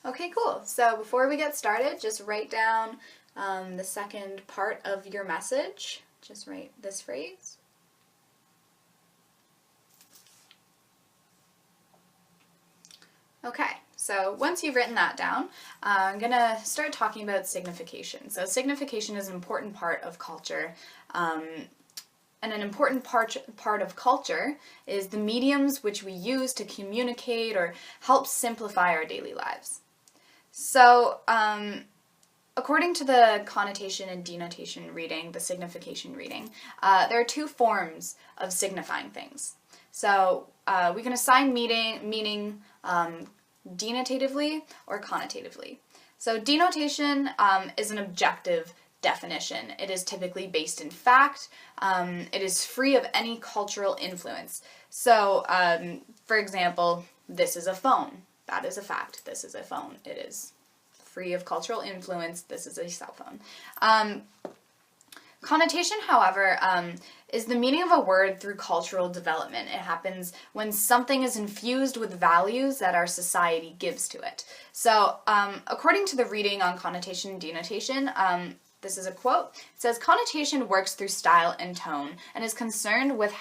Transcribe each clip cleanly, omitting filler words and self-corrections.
Okay, cool. So before we get started, just write down the second part of your message. Just write this phrase. Okay, so once you've written that down, I'm going to start talking about signification. So signification is an important part of culture. And an important part of culture is the mediums which we use to communicate or help simplify our daily lives. So, according to the connotation and denotation reading, the signification reading, there are two forms of signifying things. So, we can assign meaning denotatively or connotatively. So, denotation is an objective definition. It is typically based in fact. It is free of any cultural influence. So, for example, this is a phone. That is a fact. This is a phone. It is free of cultural influence. This is a cell phone. Connotation, however, is the meaning of a word through cultural development. It happens when something is infused with values that our society gives to it. So, according to the reading on connotation and denotation, this is a quote. It says, "Connotation works through style and tone and is concerned with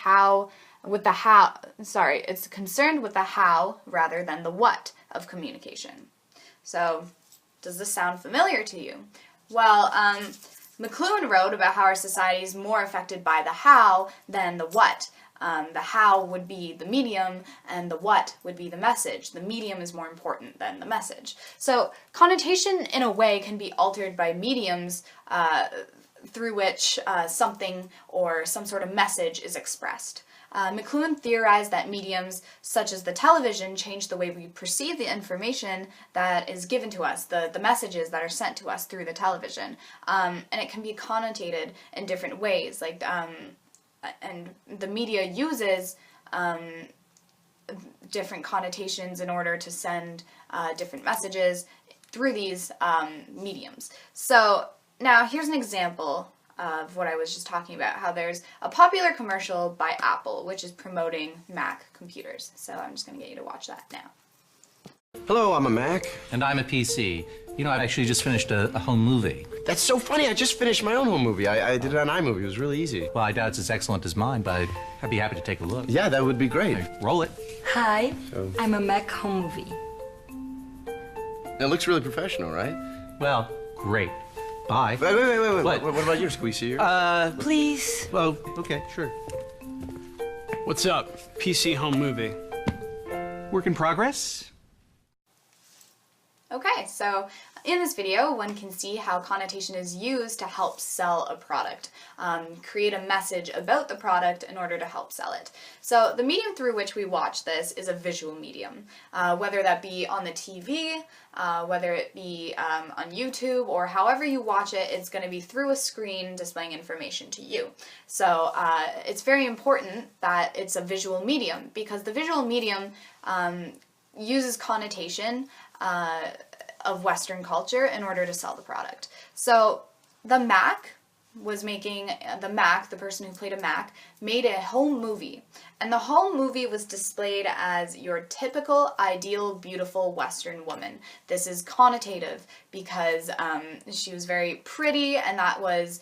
it's concerned with the how rather than the what of communication." So, does this sound familiar to you? Well, McLuhan wrote about how our society is more affected by the how than the what. The how would be the medium, and the what would be the message. The medium is more important than the message. So connotation, in a way, can be altered by mediums through which something or some sort of message is expressed. McLuhan theorized that mediums such as the television change the way we perceive the information that is given to us, the messages that are sent to us through the television. And it can be connotated in different ways, like and the media uses different connotations in order to send different messages through these mediums. So now here's an example of what I was just talking about, how there's a popular commercial by Apple which is promoting Mac computers. So I'm just going to get you to watch that now. Hello, I'm a Mac. And I'm a PC. You know, I actually just finished a home movie. That's so funny. I just finished my own home movie. I did it on iMovie. It was really easy. Well, I doubt it's as excellent as mine, but I'd be happy to take a look. Yeah, that would be great. Okay, roll it. Hi, I'm a Mac home movie. It looks really professional, right? Well, great. Bye. Wait. What? What about yours? Can we see yours? Please. Well, okay, sure. What's up? PC home movie. Work in progress? Okay, so in this video, one can see how connotation is used to help sell a product, create a message about the product in order to help sell it. So the medium through which we watch this is a visual medium, whether that be on the TV, whether it be on YouTube, or however you watch it, it's going to be through a screen displaying information to you. So it's very important that it's a visual medium, because the visual medium uses connotation of Western culture in order to sell the product. So the Mac was making, the person who played a Mac, made a home movie. And the home movie was displayed as your typical, ideal, beautiful Western woman. This is connotative because she was very pretty, and that was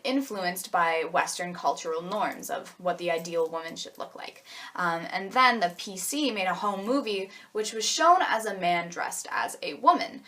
influenced by Western cultural norms of what the ideal woman should look like. And then the PC made a home movie which was shown as a man dressed as a woman.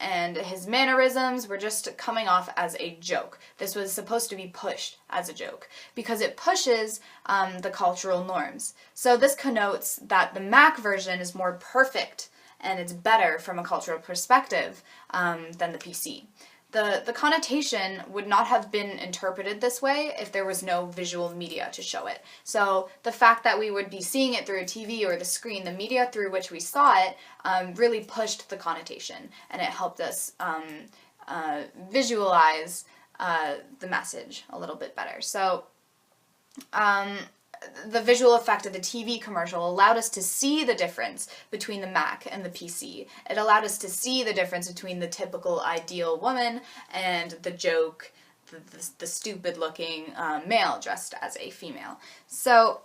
And his mannerisms were just coming off as a joke. This was supposed to be pushed as a joke because it pushes the cultural norms. So this connotes that the Mac version is more perfect and it's better from a cultural perspective than the PC. The connotation would not have been interpreted this way if there was no visual media to show it. So the fact that we would be seeing it through a TV or the screen, the media through which we saw it, really pushed the connotation, and it helped us visualize the message a little bit better. So the visual effect of the TV commercial allowed us to see the difference between the Mac and the PC. It allowed us to see the difference between the typical ideal woman and the joke, the stupid-looking male dressed as a female. So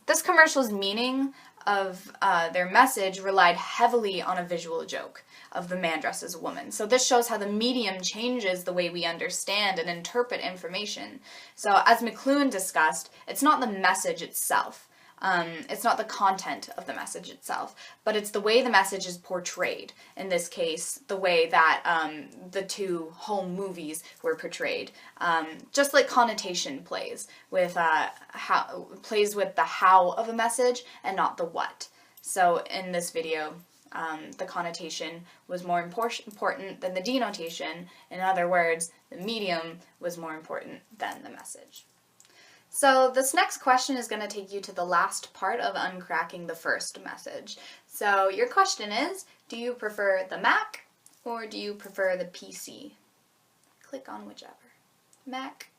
this commercial's meaning of their message relied heavily on a visual joke of the man dressed as a woman. So this shows how the medium changes the way we understand and interpret information. So as McLuhan discussed, it's not the message itself. It's not the content of the message itself, but it's the way the message is portrayed. In this case, the way that the two home movies were portrayed. Just like Connotation plays with the how of a message and not the what. So in this video, the connotation was more important than the denotation. In other words, the medium was more important than the message. So this next question is going to take you to the last part of uncracking the first message. So your question is, do you prefer the Mac or do you prefer the PC? Click on whichever. Mac